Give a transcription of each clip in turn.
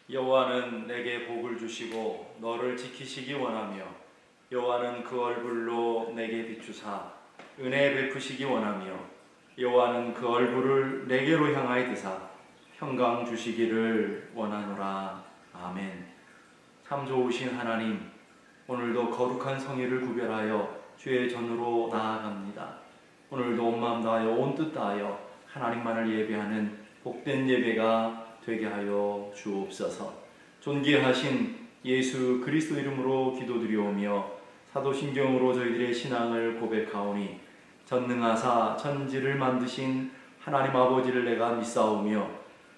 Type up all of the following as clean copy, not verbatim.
여호와는 내게 복을 주시고 너를 지키시기 원하며 여호와는 그 얼굴로 내게 비추사 은혜 베푸시기 원하며 여호와는 그 얼굴을 내게로 향하여 드사 평강 주시기를 원하노라. 아멘. 참 좋으신 하나님, 오늘도 거룩한 성일을 구별하여 주의 전으로 나아갑니다. 오늘도 온 마음 다하여 온 뜻 다하여 하나님만을 예배하는 복된 예배가 되게 하여 주옵소서. 존귀하신 예수 그리스도 이름으로 기도드리오며 사도신경으로 저희들의 신앙을 고백하오니 전능하사 천지를 만드신 하나님 아버지를 내가 믿사오며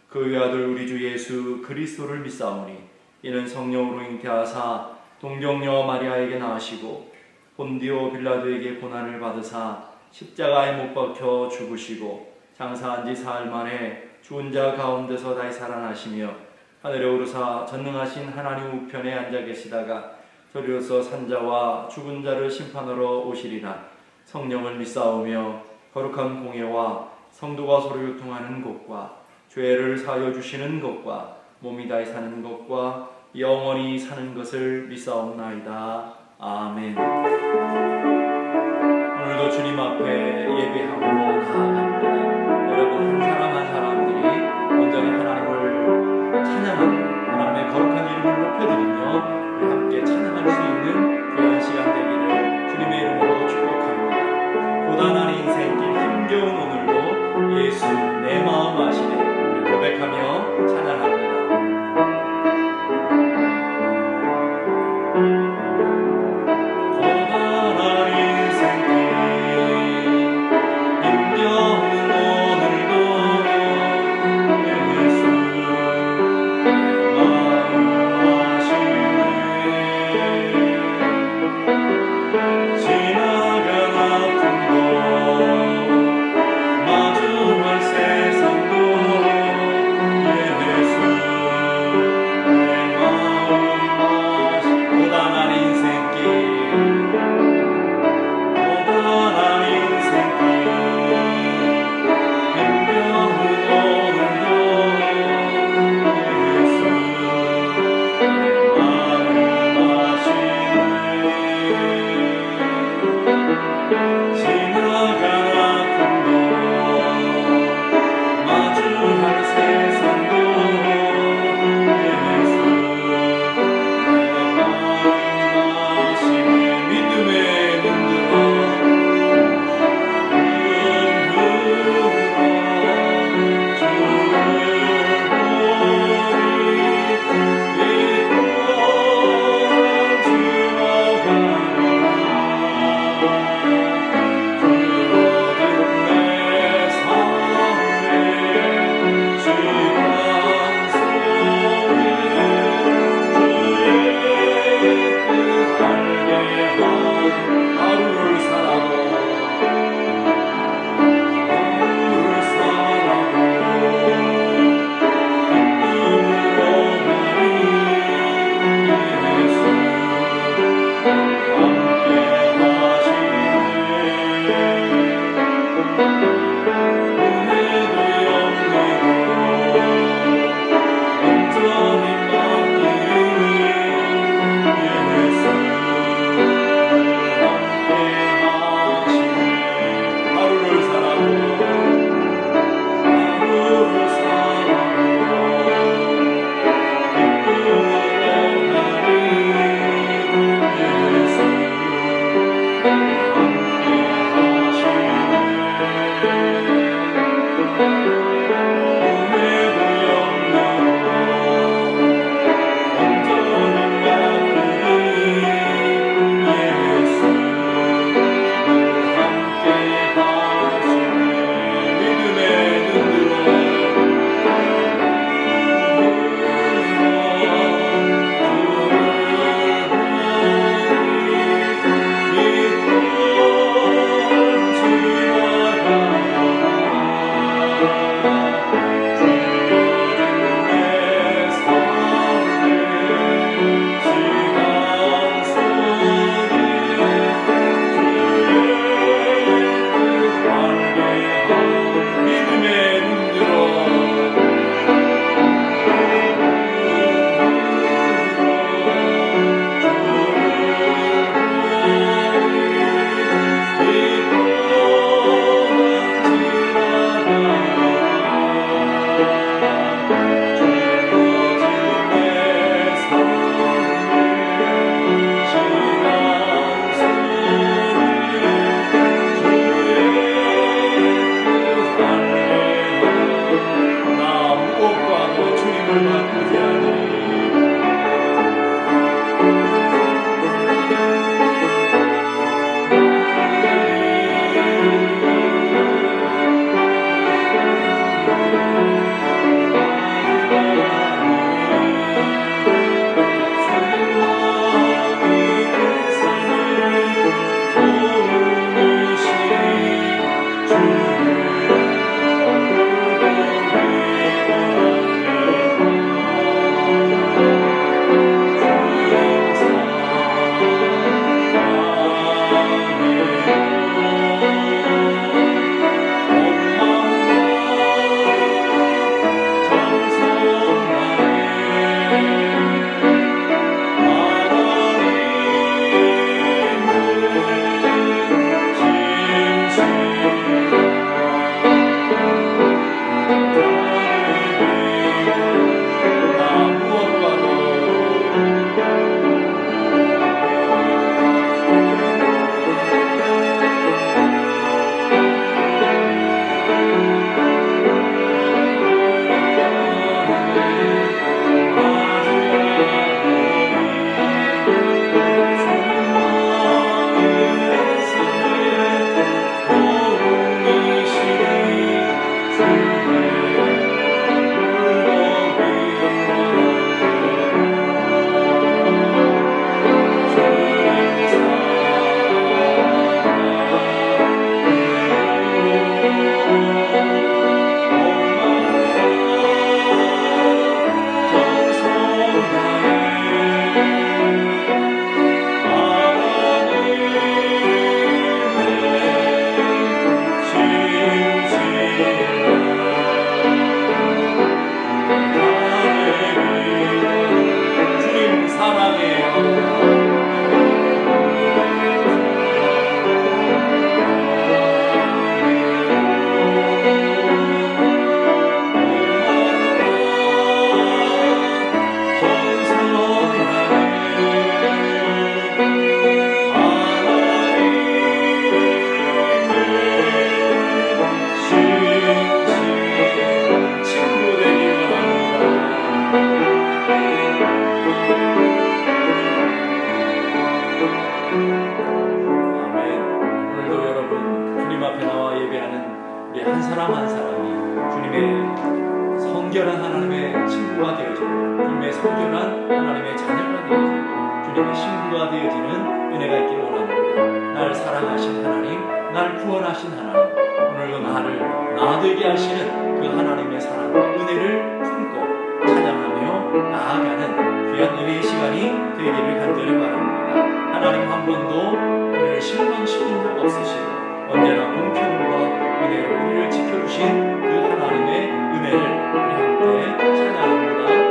그 외아들 우리 주 예수 그리스도를 믿사오니 이는 성령으로 잉태하사 동정녀 마리아에게 낳으시고 본디오 빌라도에게 고난을 받으사 십자가에 못 박혀 죽으시고 장사한 지 사흘 만에 죽은 자 가운데서 다시 살아나시며 하늘에 오르사 전능하신 하나님 우편에 앉아 계시다가 저리로서 산자와 죽은 자를 심판하러 오시리라. 성령을 믿사오며 거룩한 공예와 성도가 서로 교통하는 것과 죄를 사하여 주시는 것과 몸이 다시 사는 것과 영원히 사는 것을 믿사옵나이다. 아멘. 오늘도 주님 앞에 예배함으로 나아갑니다. 여러분, 한 사람 한 사람들이 온전히 하나님을 찬양하는 하나님의 거룩한 이름을 높여드리며 우리 함께 찬양할 수 있는 귀한 시간 되기를 주님의 이름으로 축복합니다. 고단한 인생길 힘겨운 오늘도 예수 내 마음 아시네 고백하며 찬양합니다. 마주할 세상도 예수 성결한 하나님의 친구가 되어지고 주님의 성결한 하나님의 자녀가 되어지고 주님의 신부가 되어지는 은혜가 있기를 원합니다. 날 사랑하신 하나님, 날 구원하신 하나님, 오늘도 나를 나 되게 하시는 그 하나님의 사랑과 은혜를 품고 찬양하며 나아가는 귀한 은혜의 시간이 되기를 간절히 바랍니다. 하나님 한 번도 우리를 실망시킨 적 없으시고 언제나 공평과 은혜로 우리를 지켜주신 그 하나님의 은혜를 우리 함께 찬양합니다.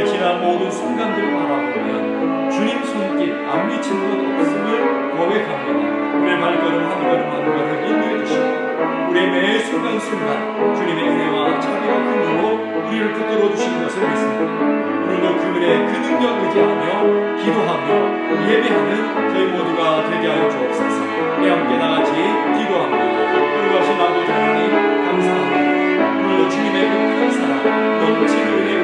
지난 모든 순간들을 바라보면 주님 손길 안 미친 것 없음을 고백합니다. 우리의 발걸음 한 걸음 한 걸음 인도해 주시고 우리의 매 순간순간 주님의 은혜와 자비와 긍휼로 우리를 붙들어 주신 것을 믿습니다. 오늘도 그 은혜 그 능력 의지하며 기도하며 예배하는 저희 모두가 되게 하여 주옵소서. 우리 함께 나같이 기도합니다. 그리고 하신 아버지 하나님 감사합니다. 오늘도 주님의 그 큰 사랑 넘치는 은혜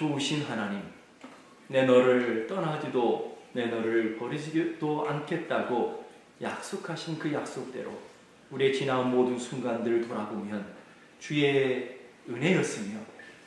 좋으신 하나님, 내 너를 떠나지도 내 너를 버리지도 않겠다고 약속하신 그 약속대로 우리의 지나온 모든 순간들을 돌아보면 주의 은혜였으며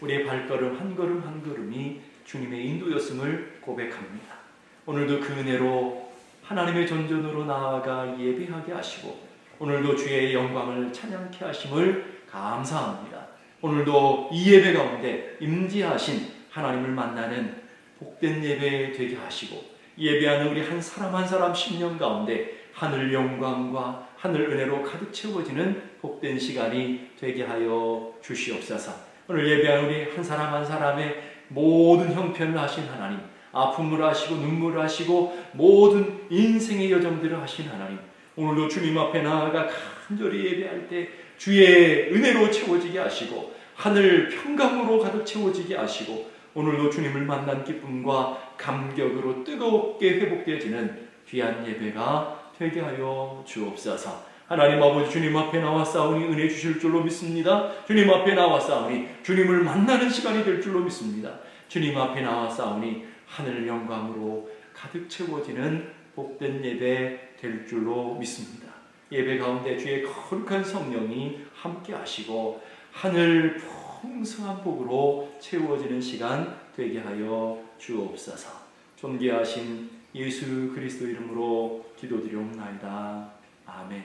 우리의 발걸음 한 걸음 한 걸음이 주님의 인도였음을 고백합니다. 오늘도 그 은혜로 하나님의 전전으로 나아가 예배하게 하시고 오늘도 주의 영광을 찬양케 하심을 감사합니다. 오늘도 이 예배 가운데 임재하신 하나님을 만나는 복된 예배 되게 하시고 예배하는 우리 한 사람 한 사람 심령 가운데 하늘 영광과 하늘 은혜로 가득 채워지는 복된 시간이 되게 하여 주시옵소서. 오늘 예배하는 우리 한 사람 한 사람의 모든 형편을 하신 하나님, 아픔을 하시고 눈물을 하시고 모든 인생의 여정들을 하신 하나님, 오늘도 주님 앞에 나아가 간절히 예배할 때 주의 은혜로 채워지게 하시고 하늘 평강으로 가득 채워지게 하시고 오늘도 주님을 만난 기쁨과 감격으로 뜨겁게 회복되어지는 귀한 예배가 되게 하여 주옵소서. 하나님 아버지, 주님 앞에 나와 싸우니 은혜 주실 줄로 믿습니다. 주님 앞에 나와 싸우니 주님을 만나는 시간이 될 줄로 믿습니다. 주님 앞에 나와 싸우니 하늘 영광으로 가득 채워지는 복된 예배 될 줄로 믿습니다. 예배 가운데 주의 거룩한 성령이 함께 하시고 하늘 풍성한 복으로 채워지는 시간 되게 하여 주옵소서. 존귀하신 예수 그리스도 이름으로 기도드리옵나이다. 아멘.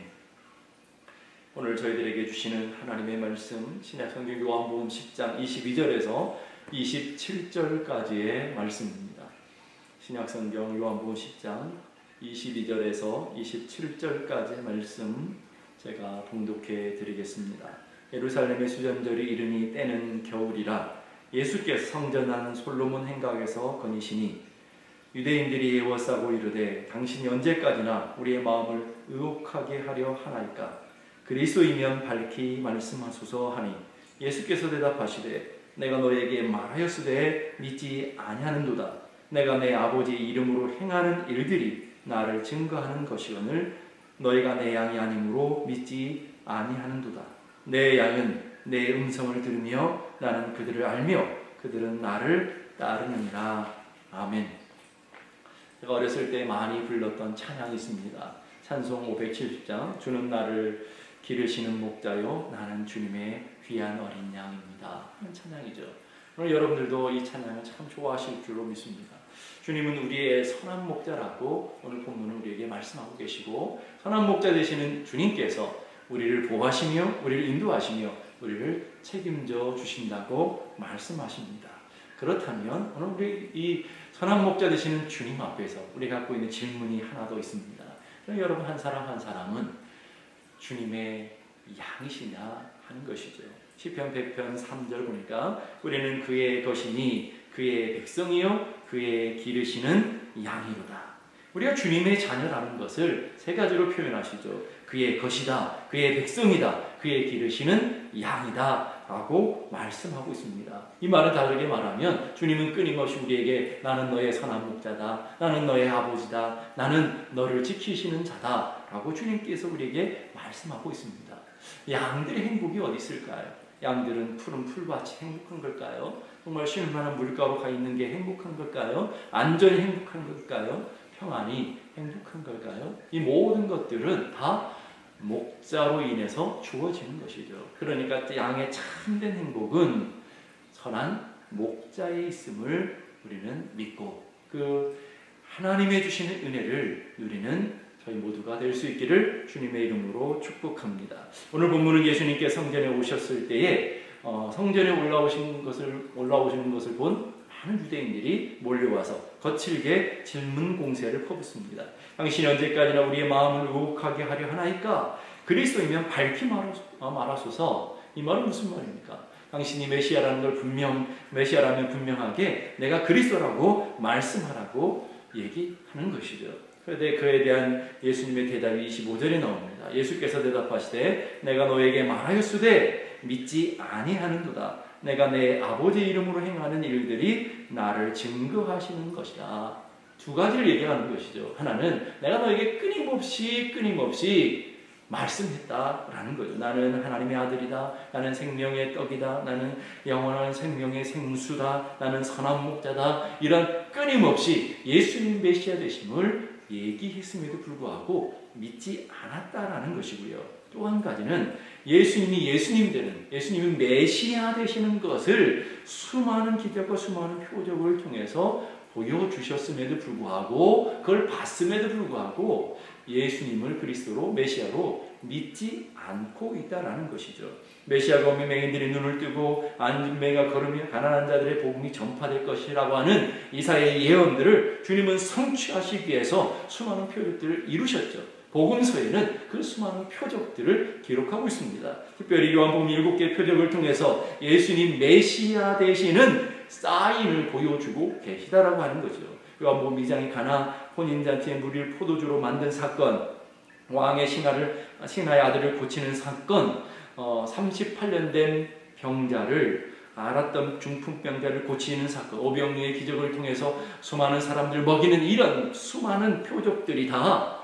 오늘 저희들에게 주시는 하나님의 말씀 신약성경 요한복음 10장 22절에서 27절까지의 말씀입니다. 신약성경 요한복음 10장 22절에서 27절까지의 말씀 제가 봉독해 드리겠습니다. 예루살렘의 수전절이 이르니 때는 겨울이라 예수께서 성전한 솔로몬 행각에서 거니시니 유대인들이 애워싸고 이르되 당신이 언제까지나 우리의 마음을 의혹하게 하려 하나이까? 그리스도이면 밝히 말씀하소서 하니 예수께서 대답하시되 내가 너에게 말하였으되 믿지 아니하는도다. 내가 내 아버지 이름으로 행하는 일들이 나를 증거하는 것이오늘 너희가 내 양이 아니므로 믿지 아니하는도다. 내 양은 내 음성을 들으며 나는 그들을 알며 그들은 나를 따르느니라. 아멘. 제가 어렸을 때 많이 불렀던 찬양이 있습니다. 찬송 570장 주는 나를 기르시는 목자요 나는 주님의 귀한 어린 양입니다 하는 찬양이죠. 오늘 여러분들도 이 찬양을 참 좋아하실 줄로 믿습니다. 주님은 우리의 선한 목자라고 오늘 본문은 우리에게 말씀하고 계시고 선한 목자 되시는 주님께서 우리를 보호하시며 우리를 인도하시며 우리를 책임져 주신다고 말씀하십니다. 그렇다면 오늘 우리 이 선한 목자 되시는 주님 앞에서 우리가 갖고 있는 질문이 하나 더 있습니다. 여러분 한 사람 한 사람은 주님의 양이시냐 하는 것이죠. 시편 100편 3절 보니까 우리는 그의 것이니 그의 백성이요 그의 기르시는 양이로다. 우리가 주님의 자녀라는 것을 세 가지로 표현하시죠. 그의 것이다, 그의 백성이다, 그의 기르시는 양이다 라고 말씀하고 있습니다. 이 말을 다르게 말하면 주님은 끊임없이 우리에게 나는 너의 선한 목자다, 나는 너의 아버지다, 나는 너를 지키시는 자다 라고 주님께서 우리에게 말씀하고 있습니다. 양들의 행복이 어디 있을까요? 양들은 푸른 풀밭이 행복한 걸까요? 정말 쉴 만한 물가로 가 있는 게 행복한 걸까요? 안전이 행복한 걸까요? 평안이 행복한 걸까요? 이 모든 것들은 다 목자로 인해서 주어지는 것이죠. 그러니까 양의 참된 행복은 선한 목자에 있음을 우리는 믿고 그 하나님의 주시는 은혜를 누리는 저희 모두가 될 수 있기를 주님의 이름으로 축복합니다. 오늘 본문은 예수님께 성전에 오셨을 때에 성전에 올라오시는 것을 본 많은 유대인들이 몰려와서 거칠게 질문 공세를 퍼붓습니다. 당신이 언제까지나 우리의 마음을 의혹하게 하려 하나이까? 그리스도이면 밝히 말하소서. 이 말은 무슨 말입니까? 당신이 메시아라면 분명하게 내가 그리스도라고 말씀하라고 얘기하는 것이죠. 그런데 그에 대한 예수님의 대답이 25절에 나옵니다. 예수께서 대답하시되 내가 너에게 말하였으되 믿지 아니하는도다. 내가 내 아버지 이름으로 행하는 일들이 나를 증거하시는 것이다. 두 가지를 얘기하는 것이죠. 하나는 내가 너에게 끊임없이 말씀했다라는 거죠. 나는 하나님의 아들이다. 나는 생명의 떡이다. 나는 영원한 생명의 생수다. 나는 선한 목자다. 이런 끊임없이 예수님 메시아 되심을 얘기했음에도 불구하고 믿지 않았다라는 것이고요. 또 한 가지는 예수님이 예수님이 메시아 되시는 것을 수많은 기적과 수많은 표적을 통해서 보여주셨음에도 불구하고, 그걸 봤음에도 불구하고 예수님을 그리스도로 메시아로 믿지 않고 있다라는 것이죠. 메시아가 오면 맹인들이 눈을 뜨고 안진뱅이가 걸으며 가난한 자들의 복음이 전파될 것이라고 하는 이사야의 예언들을 주님은 성취하시기 위해서 수많은 표적들을 이루셨죠. 복음서에는 그 수많은 표적들을 기록하고 있습니다. 특별히 요한복음 7개의 표적을 통해서 예수님 메시아 되시는 사인을 보여주고 계시다라고 하는 거죠. 요한복음 2장의 가나 혼인잔치의 물을 포도주로 만든 사건, 왕의 신하의 아들을 고치는 사건, 38년 된 병자를 앓았던 중풍병자를 고치는 사건, 오병이의 기적을 통해서 수많은 사람들 먹이는 이런 수많은 표적들이 다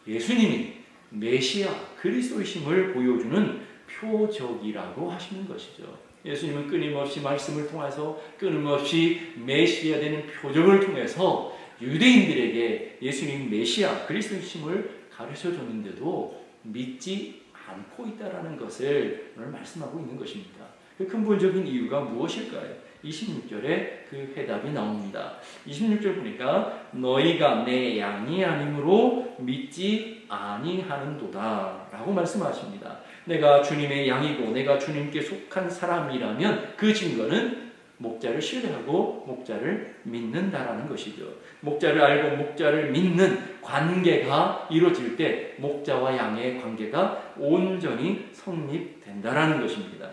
예수님이 메시아 그리스도이심을 보여주는 표적이라고 하시는 것이죠. 예수님은 끊임없이 말씀을 통해서 끊임없이 메시아 되는 표적을 통해서 유대인들에게 예수님 메시아 그리스도이심을 가르쳐줬는데도 믿지 않고 있다라는 것을 오늘 말씀하고 있는 것입니다. 그 근본적인 이유가 무엇일까요? 26절에 그 해답이 나옵니다. 26절 보니까 너희가 내 양이 아니므로 믿지 아니하는도다 라고 말씀하십니다. 내가 주님의 양이고 내가 주님께 속한 사람이라면 그 증거는 목자를 신뢰하고 목자를 믿는다라는 것이죠. 목자를 알고 목자를 믿는 관계가 이루어질 때 목자와 양의 관계가 온전히 성립된다라는 것입니다.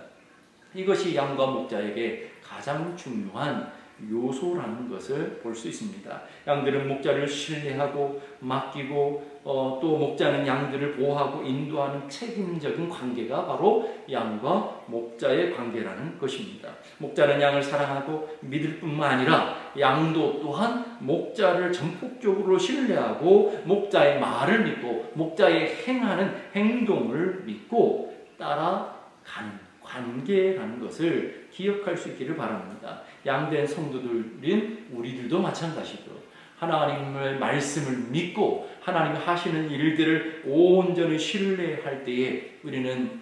이것이 양과 목자에게 가장 중요한 요소라는 것을 볼 수 있습니다. 양들은 목자를 신뢰하고 맡기고 또 목자는 양들을 보호하고 인도하는 책임적인 관계가 바로 양과 목자의 관계라는 것입니다. 목자는 양을 사랑하고 믿을 뿐만 아니라 양도 또한 목자를 전폭적으로 신뢰하고 목자의 말을 믿고 목자의 행하는 행동을 믿고 따라가는 관계라는 것을 기억할 수 있기를 바랍니다. 양된 성도들인 우리들도 마찬가지죠. 하나님의 말씀을 믿고 하나님이 하시는 일들을 온전히 신뢰할 때에 우리는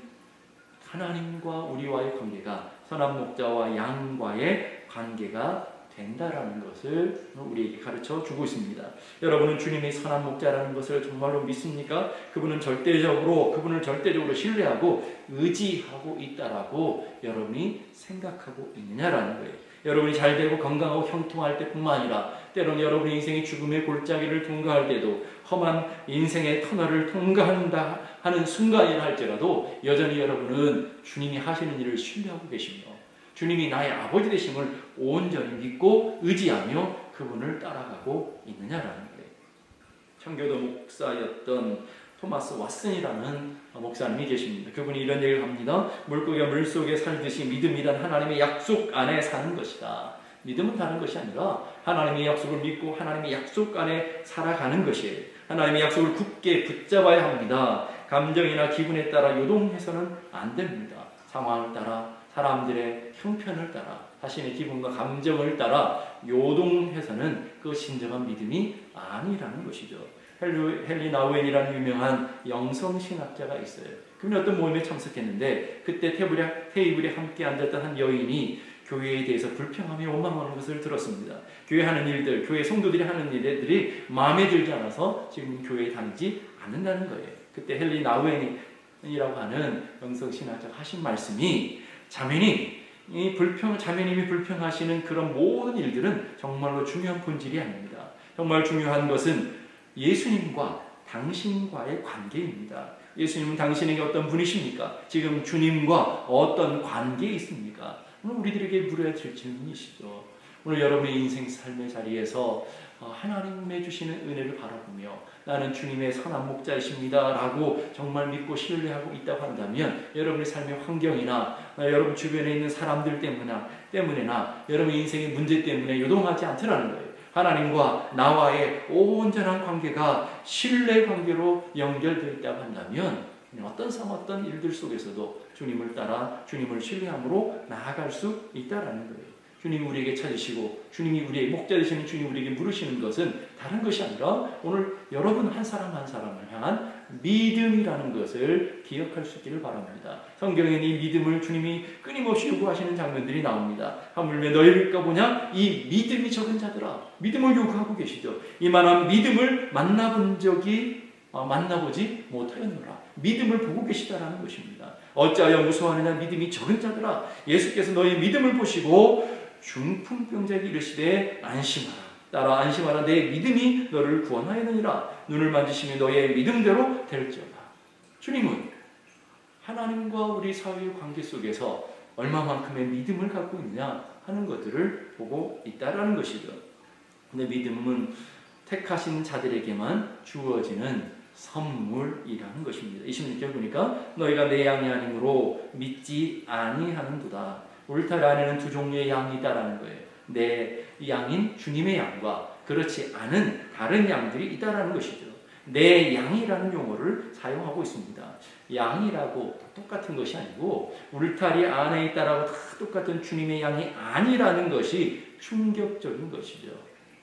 하나님과 우리와의 관계가 선한 목자와 양과의 관계가 된다라는 것을 우리에게 가르쳐 주고 있습니다. 여러분은 주님이 선한 목자라는 것을 정말로 믿습니까? 그분을 절대적으로 신뢰하고 의지하고 있다라고 여러분이 생각하고 있느냐라는 거예요. 여러분이 잘되고 건강하고 형통할 때뿐만 아니라 때로는 여러분의 인생이 죽음의 골짜기를 통과할 때도 험한 인생의 터널을 통과한다 하는 순간이라 할지라도 여전히 여러분은 주님이 하시는 일을 신뢰하고 계시며 주님이 나의 아버지 되심을 온전히 믿고 의지하며 그분을 따라가고 있느냐라는 거예요. 청교도 목사였던 토마스 왓슨이라는 목사님이 계십니다. 그분이 이런 얘기를 합니다. 물고기가 물속에 살듯이 믿음이란 하나님의 약속 안에 사는 것이다. 믿음은 다른 것이 아니라 하나님의 약속을 믿고 하나님의 약속 안에 살아가는 것이에요. 하나님의 약속을 굳게 붙잡아야 합니다. 감정이나 기분에 따라 요동해서는 안 됩니다. 상황을 따라 사람들의 형편을 따라 자신의 기분과 감정을 따라 요동해서는 그 진정한 믿음이 아니라는 것이죠. 헨리 나우엔이라는 유명한 영성신학자가 있어요. 그분이 어떤 모임에 참석했는데 그때 테이블에 함께 앉았던 한 여인이 교회에 대해서 불평하며 원망하는 것을 들었습니다. 교회 하는 일들, 교회 성도들이 하는 일들이 마음에 들지 않아서 지금 교회에 다니지 않는다는 거예요. 그때 헨리 나우엔이라고 하는 영성신학자가 하신 말씀이 자매님이 불평하시는 그런 모든 일들은 정말로 중요한 본질이 아닙니다. 정말 중요한 것은 예수님과 당신과의 관계입니다. 예수님은 당신에게 어떤 분이십니까? 지금 주님과 어떤 관계에 있습니까? 오늘 우리들에게 물어야 될 질문이시죠. 오늘 여러분의 인생 삶의 자리에서 하나님의 주시는 은혜를 바라보며 나는 주님의 선한 목자이십니다 라고 정말 믿고 신뢰하고 있다고 한다면 여러분의 삶의 환경이나 여러분 주변에 있는 사람들 때문에나 여러분의 인생의 문제 때문에 요동하지 않더라는 거예요. 하나님과 나와의 온전한 관계가 신뢰 관계로 연결되어 있다고 한다면 어떤 상황, 어떤 일들 속에서도 주님을 따라 주님을 신뢰함으로 나아갈 수 있다라는 거예요. 주님이 우리에게 찾으시고 주님이 우리의 목자 되시는 주님이 우리에게 물으시는 것은 다른 것이 아니라 오늘 여러분 한 사람 한 사람을 향한 믿음이라는 것을 기억할 수 있기를 바랍니다. 성경에는 이 믿음을 주님이 끊임없이 요구하시는 장면들이 나옵니다. 하물며 너희가 보냐 이 믿음이 적은 자들아, 믿음을 요구하고 계시죠. 이만한 믿음을 만나보지 못하였노라. 믿음을 보고 계시다라는 것입니다. 어찌하여 무서워하느냐 믿음이 적은 자들아, 예수께서 너희 믿음을 보시고 중풍병자에게 이르시되 안심하라. 따라 안심하라. 내 믿음이 너를 구원하였느니라. 눈을 만지시며 너의 믿음대로 될지어다. 주님은 하나님과 우리 사회의 관계 속에서 얼마만큼의 믿음을 갖고 있냐 하는 것들을 보고 있다라는 것이죠. 근데 믿음은 택하신 자들에게만 주어지는 선물이라는 것입니다. 26절 보니까 너희가 내 양이 아니므로 믿지 아니하는도다. 울타리 안에는 두 종류의 양이 있다라는 거예요. 내 양인 주님의 양과 그렇지 않은 다른 양들이 있다라는 것이죠. 내 양이라는 용어를 사용하고 있습니다. 양이라고 똑같은 것이 아니고 울타리 안에 있다라고 다 똑같은 주님의 양이 아니라는 것이 충격적인 것이죠.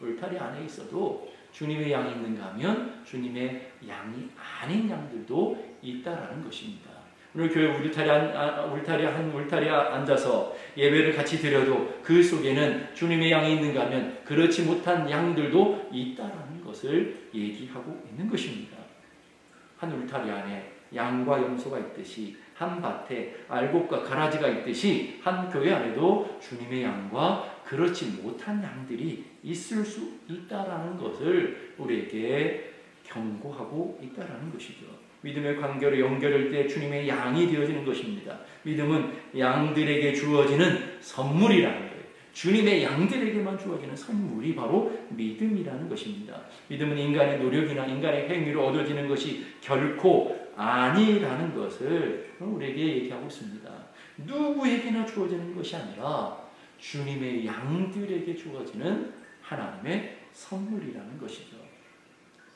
울타리 안에 있어도 주님의 양이 있는가 하면 주님의 양이 아닌 양들도 있다라는 것입니다. 오늘 교회 울타리에 앉아서 예배를 같이 드려도 그 속에는 주님의 양이 있는가 하면 그렇지 못한 양들도 있다라는 것을 얘기하고 있는 것입니다. 한 울타리 안에 양과 염소가 있듯이 한 밭에 알곡과 가라지가 있듯이 한 교회 안에도 주님의 양과 그렇지 못한 양들이 있을 수 있다라는 것을 우리에게 경고하고 있다라는 것이죠. 믿음의 관계로 연결할 때 주님의 양이 되어지는 것입니다. 믿음은 양들에게 주어지는 선물이라는 거예요. 주님의 양들에게만 주어지는 선물이 바로 믿음이라는 것입니다. 믿음은 인간의 노력이나 인간의 행위로 얻어지는 것이 결코 아니라는 것을 우리에게 얘기하고 있습니다. 누구에게나 주어지는 것이 아니라 주님의 양들에게 주어지는 하나님의 선물이라는 것이죠.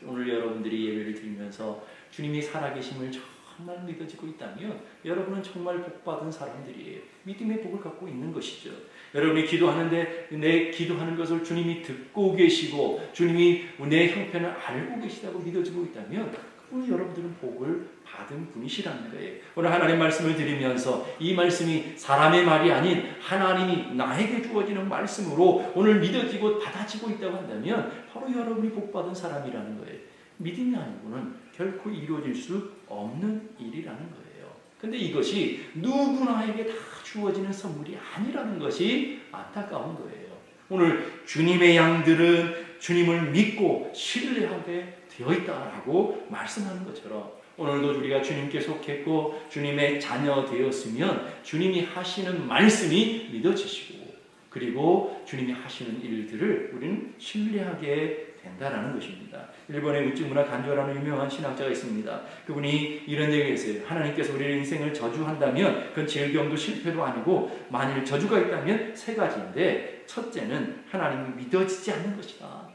오늘 여러분들이 예배를 드리면서 주님이 살아계심을 정말 믿어지고 있다면 여러분은 정말 복받은 사람들이에요. 믿음의 복을 갖고 있는 것이죠. 여러분이 기도하는데 내 기도하는 것을 주님이 듣고 계시고 주님이 내 형편을 알고 계시다고 믿어지고 있다면 오늘 여러분들은 복을 받은 분이시라는 거예요. 오늘 하나님 말씀을 드리면서 이 말씀이 사람의 말이 아닌 하나님이 나에게 주어지는 말씀으로 오늘 믿어지고 받아지고 있다고 한다면 바로 여러분이 복받은 사람이라는 거예요. 믿음이 아니고는 결코 이루어질 수 없는 일이라는 거예요. 근데 이것이 누구나에게 다 주어지는 선물이 아니라는 것이 안타까운 거예요. 오늘 주님의 양들은 주님을 믿고 신뢰하게 되어 있다라고 말씀하는 것처럼 오늘도 우리가 주님께 속했고 주님의 자녀 되었으면 주님이 하시는 말씀이 믿어지시고 그리고 주님이 하시는 일들을 우리는 신뢰하게 된다라는 것입니다. 일본의 우찌무라 간조라는 유명한 신학자가 있습니다. 그분이 이런 얘기를 했어요. 하나님께서 우리의 인생을 저주한다면 그건 질병도 실패도 아니고 만일 저주가 있다면 세 가지인데 첫째는 하나님이 믿어지지 않는 것이다.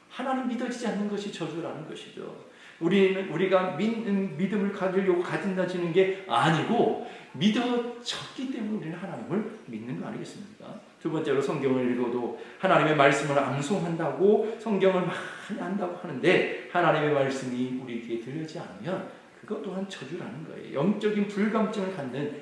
하나님 믿어지지 않는 것이 저주라는 것이죠. 우리가 믿음을 가지려고 가진다지는 게 아니고 믿어졌기 때문에 우리는 하나님을 믿는 거 아니겠습니까? 두 번째로 성경을 읽어도 하나님의 말씀을 암송한다고 성경을 많이 안다고 하는데 하나님의 말씀이 우리 귀에 들리지 않으면 그것 또한 저주라는 거예요. 영적인 불감증을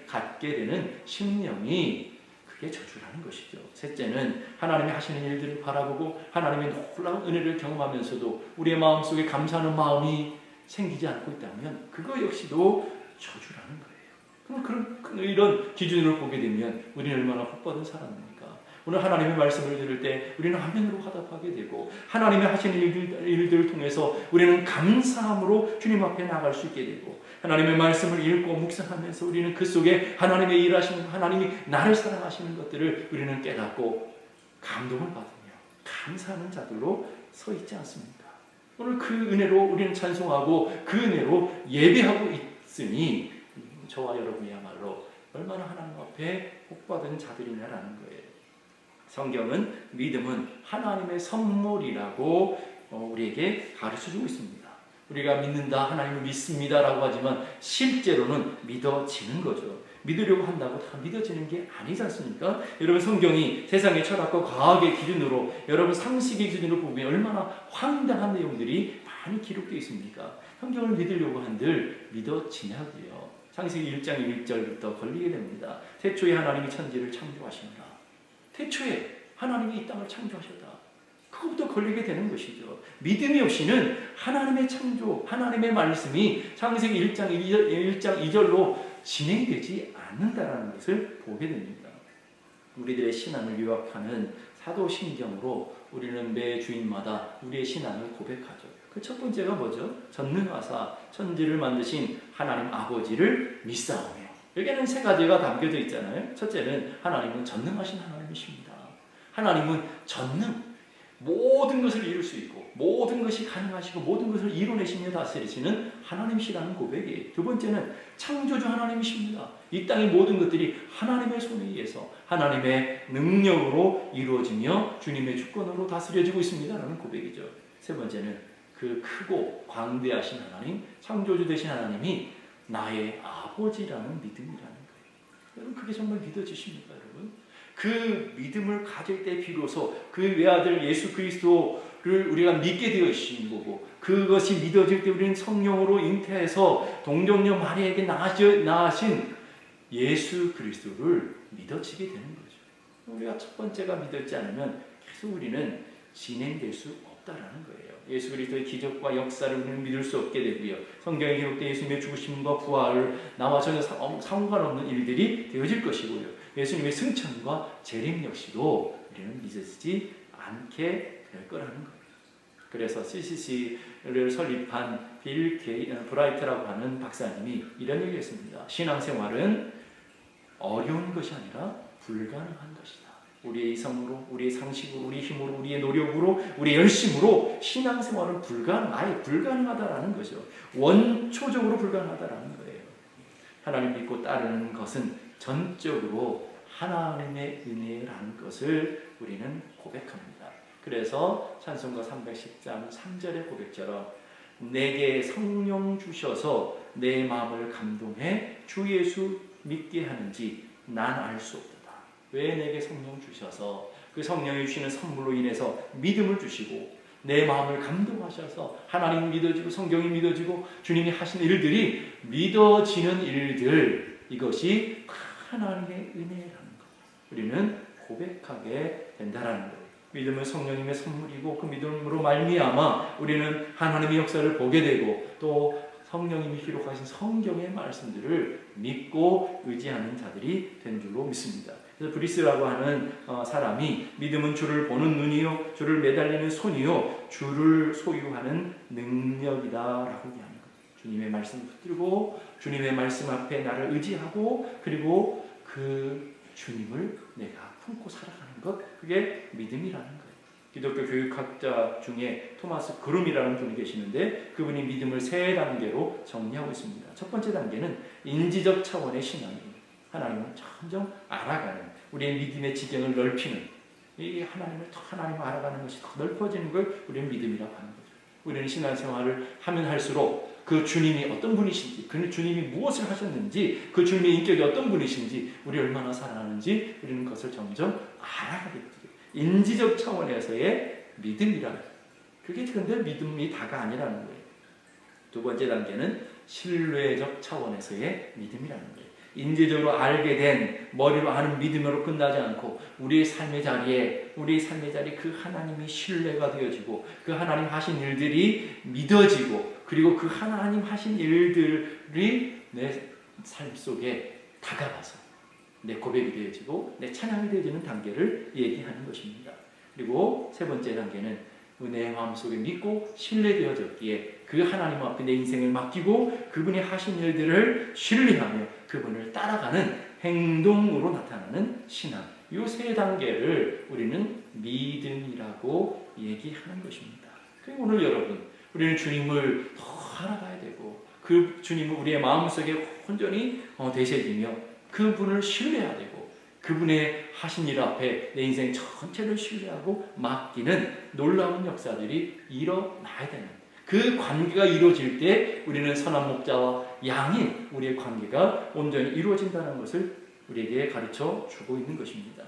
갖게 되는 심령이 그게 저주라는 것이죠. 셋째는 하나님이 하시는 일들을 바라보고 하나님의 놀라운 은혜를 경험하면서도 우리의 마음속에 감사하는 마음이 생기지 않고 있다면 그거 역시도 저주라는 거예요. 그럼 이런 기준으로 보게 되면 우리는 얼마나 복받은 사람입니까? 오늘 하나님의 말씀을 들을 때 우리는 아멘으로 화답하게 되고 하나님이 하시는 일들을 통해서 우리는 감사함으로 주님 앞에 나갈 수 있게 되고 하나님의 말씀을 읽고 묵상하면서 우리는 그 속에 하나님의 일하시는 하나님이 나를 사랑하시는 것들을 우리는 깨닫고 감동을 받으며 감사하는 자들로 서 있지 않습니까? 오늘 그 은혜로 우리는 찬송하고 그 은혜로 예배하고 있으니 저와 여러분이야말로 얼마나 하나님 앞에 복받은 자들이냐라는 거예요. 성경은 믿음은 하나님의 선물이라고 우리에게 가르쳐주고 있습니다. 우리가 믿는다, 하나님을 믿습니다라고 하지만 실제로는 믿어지는 거죠. 믿으려고 한다고 다 믿어지는 게 아니지 않습니까? 여러분, 성경이 세상의 철학과 과학의 기준으로, 여러분 상식의 기준으로 보면 얼마나 황당한 내용들이 많이 기록되어 있습니까? 성경을 믿으려고 한들 믿어지냐고요. 창세기 1장 1절부터 걸리게 됩니다. 태초에 하나님이 천지를 창조하시니라. 태초에 하나님이 이 땅을 창조하셨다. 그것부터 걸리게 되는 것이죠. 믿음이 없이는 하나님의 창조, 하나님의 말씀이 창세기 1장 2절로 진행되지 않는다는 것을 보게 됩니다. 우리들의 신앙을 요약하는 사도신경으로 우리는 매 주일마다 우리의 신앙을 고백하죠. 그 첫 번째가 뭐죠? 전능하사 천지를 만드신 하나님 아버지를 믿사오며. 여기에는 세 가지가 담겨져 있잖아요. 첫째는 하나님은 전능하신 하나님이십니다. 하나님은 전능, 모든 것을 이룰 수 있고 모든 것이 가능하시고 모든 것을 이뤄내시며 다스리시는 하나님이시라는 고백이에요. 두 번째는 창조주 하나님이십니다. 이 땅의 모든 것들이 하나님의 손에 의해서 하나님의 능력으로 이루어지며 주님의 주권으로 다스려지고 있습니다라는 고백이죠. 세 번째는 그 크고 광대하신 하나님, 창조주 되신 하나님이 나의 아버지라는 믿음이라는 거예요. 여러분, 그게 정말 믿어지십니까, 여러분? 그 믿음을 가질 때 비로소 그 외아들 예수 그리스도를 우리가 믿게 되어지신 거고, 그것이 믿어질 때 우리는 성령으로 잉태해서 동정녀 마리아에게 낳으신 예수 그리스도를 믿어지게 되는 거죠. 우리가 첫 번째가 믿어지지 않으면 계속 우리는 진행될 수 없다라는 거예요. 예수 그리스도의 기적과 역사를 우리는 믿을 수 없게 되고요. 성경에 기록된 예수님의 죽으심과 부활을 나와 전혀 상관없는 일들이 되어질 것이고요. 예수님의 승천과 재림 역시도 우리는 믿어지지 않게 될 거라는 거예요. 그래서 CCC를 설립한 빌 브라이트라고 하는 박사님이 이런 얘기를 했습니다. 신앙생활은 어려운 것이 아니라 불가능한 것이다. 우리의 이성으로, 우리의 상식으로, 우리의 힘으로, 우리의 노력으로, 우리의 열심으로 신앙생활은 아예 불가능하다라는 거죠. 원초적으로 불가능하다라는 거예요. 하나님 믿고 따르는 것은 전적으로 하나님의 은혜라는 것을 우리는 고백합니다. 그래서 찬송가 310장 3절의 고백처럼 내게 성령 주셔서 내 마음을 감동해 주 예수 믿게 하는지 난 알 수 없다. 왜 내게 성령 주셔서 그 성령이 주시는 선물로 인해서 믿음을 주시고 내 마음을 감동하셔서 하나님 믿어지고 성경이 믿어지고 주님이 하신 일들이 믿어지는 일들, 이것이 하나님의 은혜라는 것, 우리는 고백하게 된다라는 거예요. 믿음은 성령님의 선물이고 그 믿음으로 말미암아 우리는 하나님의 역사를 보게 되고 또 성령님이 기록하신 성경의 말씀들을 믿고 의지하는 자들이 된 줄로 믿습니다. 그래서 브리스라고 하는 사람이 믿음은 주를 보는 눈이요 주를 매달리는 손이요 주를 소유하는 능력이다라고 얘기하는 거예요. 주님의 말씀을 붙들고 주님의 말씀 앞에 나를 의지하고 그리고 그 주님을 내가 품고 살아가는 것, 그게 믿음이라는 거예요. 기독교 교육학자 중에 토마스 그룸이라는 분이 계시는데 그분이 믿음을 세 단계로 정리하고 있습니다. 첫 번째 단계는 인지적 차원의 신앙입니다. 하나님을 점점 알아가는, 우리의 믿음의 지경을 넓히는, 이 하나님을 알아가는 것이 더 넓어지는 걸 우리는 믿음이라고 하는 거죠. 우리는 신앙생활을 하면 할수록 그 주님이 어떤 분이신지, 그 주님이 무엇을 하셨는지, 그 주님의 인격이 어떤 분이신지, 우리 얼마나 사랑하는지 우리는 그것을 점점 알아가게 돼요. 인지적 차원에서의 믿음이라는, 그게 근데 믿음이 다가 아니라는 거예요. 두 번째 단계는 신뢰적 차원에서의 믿음이라는 거예요. 인지적으로 알게 된, 머리로 아는 믿음으로 끝나지 않고 우리의 삶의 자리에 그 하나님이 신뢰가 되어지고 그 하나님 하신 일들이 믿어지고 그리고 그 하나님 하신 일들이 내 삶 속에 다가가서 내 고백이 되어지고 내 찬양이 되어지는 단계를 얘기하는 것입니다. 그리고 세 번째 단계는 은혜의 마음 속에 믿고 신뢰되어졌기에 그 하나님 앞에 내 인생을 맡기고 그분이 하신 일들을 신뢰하며 그분을 따라가는 행동으로 나타나는 신앙, 이 세 단계를 우리는 믿음이라고 얘기하는 것입니다. 그리고 오늘 여러분, 우리는 주님을 더 알아가야 되고 그 주님을 우리의 마음속에 온전히 되새기며 그분을 신뢰해야 되고 그분의 하신 일 앞에 내 인생 전체를 신뢰하고 맡기는 놀라운 역사들이 일어나야 되는, 그 관계가 이루어질 때 우리는 선한 목자와 양인 우리의 관계가 온전히 이루어진다는 것을 우리에게 가르쳐 주고 있는 것입니다.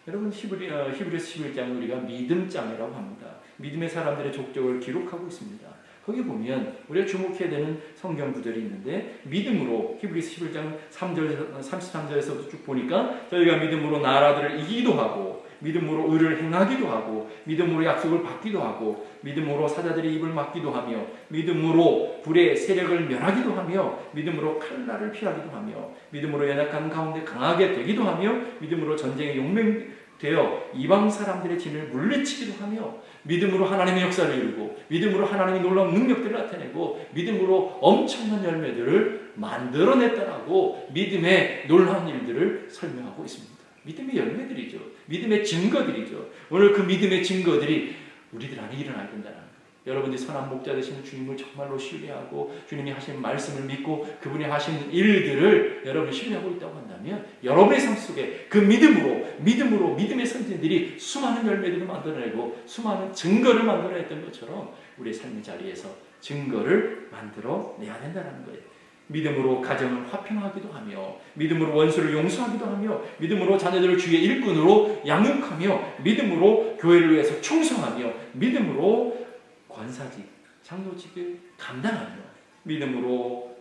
여러분 히브리서 11장 우리가 믿음장이라고 합니다. 믿음의 사람들의 족적을 기록하고 있습니다. 거기 보면 우리가 주목해야 되는 성경 구절이 있는데 믿음으로 히브리서 11장 3절 33절에서도 쭉 보니까 저희가 믿음으로 나라들을 이기기도 하고 믿음으로 의를 행하기도 하고 믿음으로 약속을 받기도 하고 믿음으로 사자들의 입을 막기도 하며 믿음으로 불의 세력을 멸하기도 하며 믿음으로 칼날을 피하기도 하며 믿음으로 연약한 가운데 강하게 되기도 하며 믿음으로 전쟁에 용맹되어 이방 사람들의 진을 물리치기도 하며 믿음으로 하나님의 역사를 이루고 믿음으로 하나님의 놀라운 능력들을 나타내고 믿음으로 엄청난 열매들을 만들어냈다라고 믿음의 놀라운 일들을 설명하고 있습니다. 믿음의 열매들이죠. 믿음의 증거들이죠. 오늘 그 믿음의 증거들이 우리들 안에 일어나야 된다는 거예요. 여러분들이 선한 목자 되시는 주님을 정말로 신뢰하고 주님이 하신 말씀을 믿고 그분이 하신 일들을 여러분이 신뢰하고 있다고 한다면 여러분의 삶 속에 그 믿음으로 믿음의 선진들이 수많은 열매들을 만들어내고 수많은 증거를 만들어냈던 것처럼 우리의 삶의 자리에서 증거를 만들어내야 된다는 거예요. 믿음으로 가정을 화평하기도 하며 믿음으로 원수를 용서하기도 하며 믿음으로 자녀들을 주의 일꾼으로 양육하며 믿음으로 교회를 위해서 충성하며 믿음으로 권사직, 장로직을 감당하며 믿음으로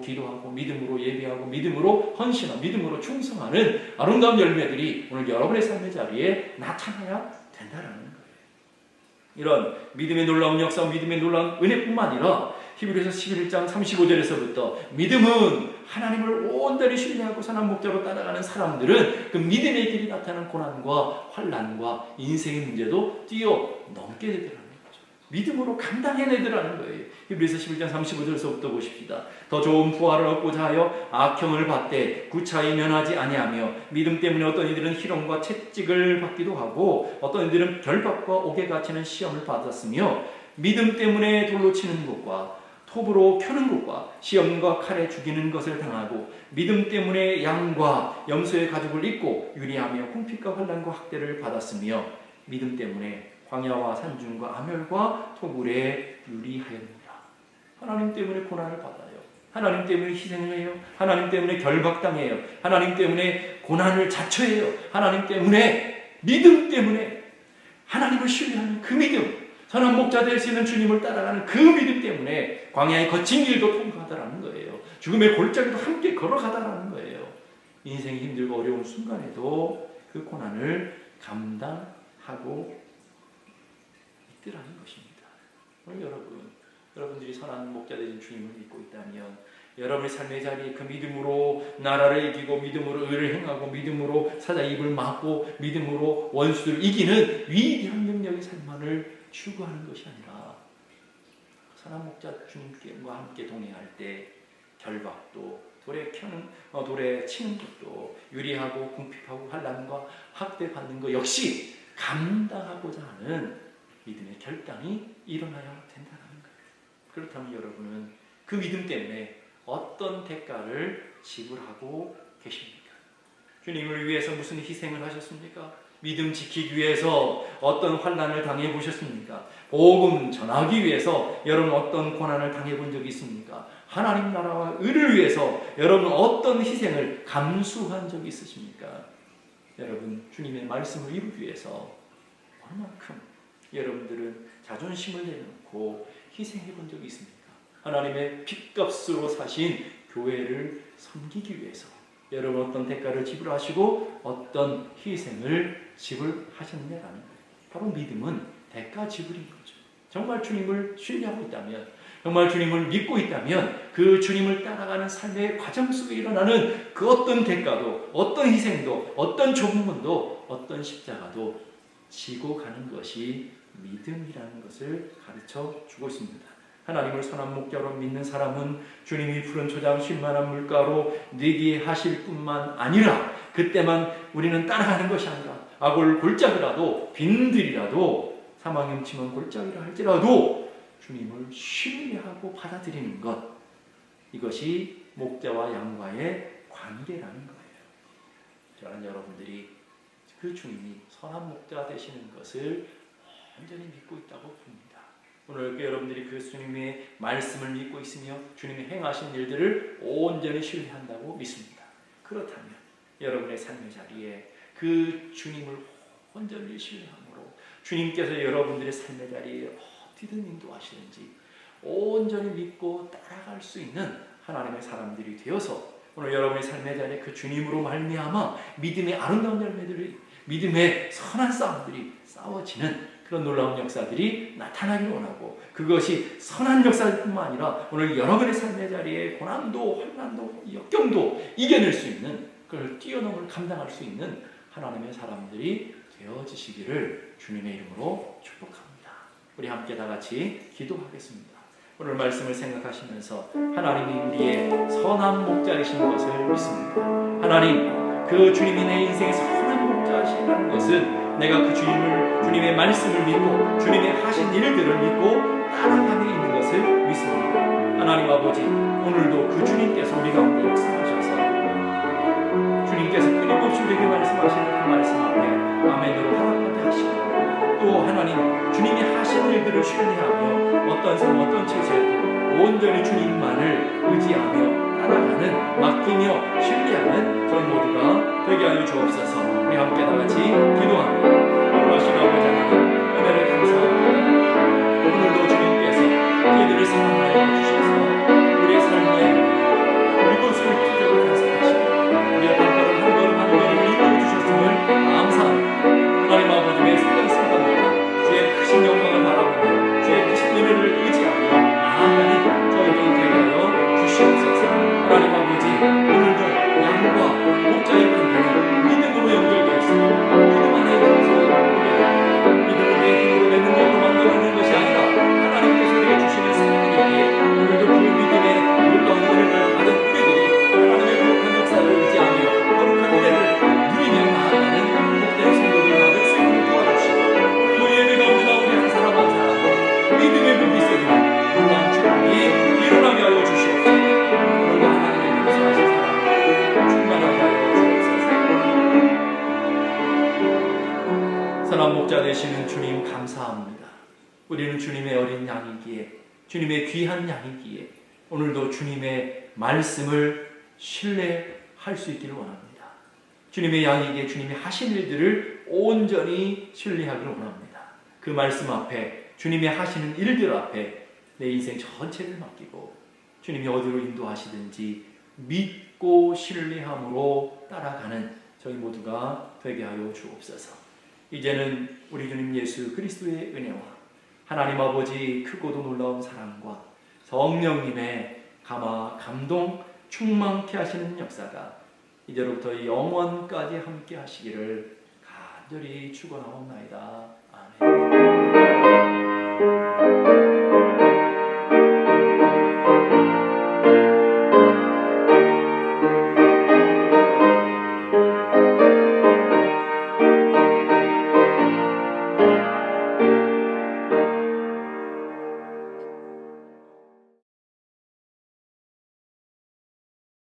기도하고 믿음으로 예배하고 믿음으로 헌신하고 믿음으로 충성하는 아름다운 열매들이 오늘 여러분의 삶의 자리에 나타나야 된다는 거예요. 이런 믿음의 놀라운 역사, 믿음의 놀라운 은혜뿐만 아니라 히브리서 11장 35절에서부터 믿음은 하나님을 온전히 신뢰하고 선한 목자로 따라가는 사람들은 그 믿음의 길이 나타나는 고난과 환난과 인생의 문제도 뛰어넘게 되더라는 거죠. 믿음으로 감당해내더라는 거예요. 히브리서 11장 35절에서부터 보십시다. 더 좋은 부활을 얻고자 하여 악형을 받되 구차히 면하지 아니하며 믿음 때문에 어떤 이들은 희롱과 채찍을 받기도 하고 어떤 이들은 결박과 옥에 갇히는 시험을 받았으며 믿음 때문에 돌로 치는 것과 톱으로 켜는 것과 시험과 칼에 죽이는 것을 당하고 믿음 때문에 양과 염소의 가죽을 입고 유리하며 궁핍과 환난과 학대를 받았으며 믿음 때문에 광야와 산중과 암열과 토굴에 유리하였느니라. 하나님 때문에 고난을 받아요. 하나님 때문에 희생을 해요. 하나님 때문에 결박당해요. 하나님 때문에 고난을 자처해요. 하나님 때문에 믿음 때문에 하나님을 신뢰하는 그 믿음, 선한 목자 될 수 있는 주님을 따라가는 그 믿음 때문에 광야의 거친 길도 통과하다라는 거예요. 죽음의 골짜기도 함께 걸어가다라는 거예요. 인생이 힘들고 어려운 순간에도 그 고난을 감당하고 있더라는 것입니다. 오늘 여러분들이 선한 목자 되신 주님을 믿고 있다면 여러분의 삶의 자리에 그 믿음으로 나라를 이기고 믿음으로 의를 행하고 믿음으로 사자 입을 막고 믿음으로 원수들을 이기는 위대한 능력의 삶만을 추구하는 것이 아니라 선한 목자 주님과 함께 동행할 때 결박도 돌에 치는 것도 유리하고 궁핍하고 환난과 학대받는 것 역시 감당하고자 하는 믿음의 결단이 일어나야 된다는 거예요. 그렇다면 여러분은 그 믿음 때문에 어떤 대가를 지불하고 계십니까? 주님을 위해서 무슨 희생을 하셨습니까? 믿음 지키기 위해서 어떤 환난을 당해 보셨습니까? 복음 전하기 위해서 여러분 어떤 고난을 당해 본 적이 있습니까? 하나님 나라와 의를 위해서 여러분 어떤 희생을 감수한 적이 있으십니까? 여러분 주님의 말씀을 이루기 위해서 얼마만큼 여러분들은 자존심을 내놓고 희생해 본 적이 있습니까? 하나님의 핏값으로 사신 교회를 섬기기 위해서 여러분 어떤 대가를 지불하시고 어떤 희생을 지불하셨냐라는 거예요. 바로 믿음은 대가 지불인 거죠. 정말 주님을 신뢰하고 있다면, 정말 주님을 믿고 있다면 그 주님을 따라가는 삶의 과정 속에 일어나는 그 어떤 대가도, 어떤 희생도, 어떤 조문도, 어떤 십자가도 지고 가는 것이 믿음이라는 것을 가르쳐 주고 있습니다. 하나님을 선한 목자로 믿는 사람은 주님이 푸른 초장 쉴만한 물가로 느게 하실 뿐만 아니라 그때만 우리는 따라가는 것이 아니라 악을 골짜기라도 빈들이라도 사망 음침한 골짜기라 할지라도 주님을 신뢰하고 받아들이는 것, 이것이 목자와 양과의 관계라는 거예요. 저는 여러분들이 그 주님이 선한 목자 되시는 것을 완전히 믿고 있다고 봅니다. 오늘 여러분들이 그 주님의 말씀을 믿고 있으며 주님이 행하신 일들을 온전히 신뢰한다고 믿습니다. 그렇다면 여러분의 삶의 자리에 그 주님을 온전히 신뢰함으로 주님께서 여러분들의 삶의 자리에 어디든 인도하시는지 온전히 믿고 따라갈 수 있는 하나님의 사람들이 되어서 오늘 여러분의 삶의 자리에 그 주님으로 말미암아 믿음의 아름다운 열매들이, 믿음의 선한 싸움들이 싸워지는 그런 놀라운 역사들이 나타나기를 원하고, 그것이 선한 역사뿐만 아니라 오늘 여러분의 삶의 자리에 고난도, 환난도, 역경도 이겨낼 수 있는, 그걸 뛰어넘을 감당할 수 있는 하나님의 사람들이 되어지시기를 주님의 이름으로 축복합니다. 우리 함께 다 같이 기도하겠습니다. 오늘 말씀을 생각하시면서 하나님이 우리의 선한 목자이신 것을 믿습니다. 하나님, 그 주님이 내 인생의 선한 목자이시라는 것은 내가 그 주님의 말씀을 믿고 주님의 하신 일들을 믿고 따라가며 있는 것을 믿습니다. 하나님 아버지, 오늘도 그 주님께서 우리 가운데 역사하셔서 주님께서 끊임없이 우리에게 말씀하시는 그 말씀 앞에 아멘으로 하나님께 하시고, 또 하나님 주님이 하신 일들을 신뢰하며 어떤 삶 어떤 체제에도 온전히 주님만을 의지하며 따라가는, 맡기며 신뢰하는 저희 모두가 되게 하여 주옵소서. 우리 함께 다 같이 기도합니다. 하나님 아버지 하나님, 은혜를 감사합니다. 오늘도 주님께서 저희들을 사랑하여 주셔서 우리의 삶에 이곳을 기적을 간섭하시고 우리의 발걸음 한 걸음 한 걸음을 이루어 주셨음을 감사합니다. 하나님 아버지의 순간순간마다 주의 크신 영광을 바라보며 주의 크신 은혜를 의지하며 나아가는 저희들이 되게 하여 주시옵소서. 하나님 아버지, 오늘도 양과 목자의 관계는 믿음으로 연결되어 있습니다. 믿음 안에 감사합니다. 믿음을 내 힘으로 내 능력으로 만들어내는 것이 아니라 하나님께서 우리에게 주시는 생명이기에 오늘도 그 믿음의 놀라운 은혜를 받은 우리들이 하나님의 거룩한 역사를 의지하며 거룩한 은혜를 누리며 나아가는 복된 성도들 받을 수 있도록 도와주시고, 또 예배 가운데 나오는 한 사람 한 사람 믿음의 불이 쏘이는 놀라운 축복이 일어나게 하여 주시옵소서. 오늘도 하나님의 용서하신 사람 충만하게 하여 주옵소서. 선한 목자 되시는 주님 감사합니다. 우리는 주님의 어린 양이기에, 주님의 귀한 양이기에 오늘도 주님의 말씀을 신뢰할 수 있기를 원합니다. 주님의 양이기에 주님이 하신 일들을 온전히 신뢰하기를 원합니다. 그 말씀 앞에, 주님이 하시는 일들 앞에 내 인생 전체를 맡기고 주님이 어디로 인도하시든지 믿고 신뢰함으로 따라가는 저희 모두가 되게 하여 주옵소서. 이제는 우리 주님 예수 그리스도의 은혜와 하나님 아버지 크고도 놀라운 사랑과 성령님의 감동 충만케 하시는 역사가 이제로부터 영원까지 함께 하시기를 간절히 축원하옵나이다. 아멘.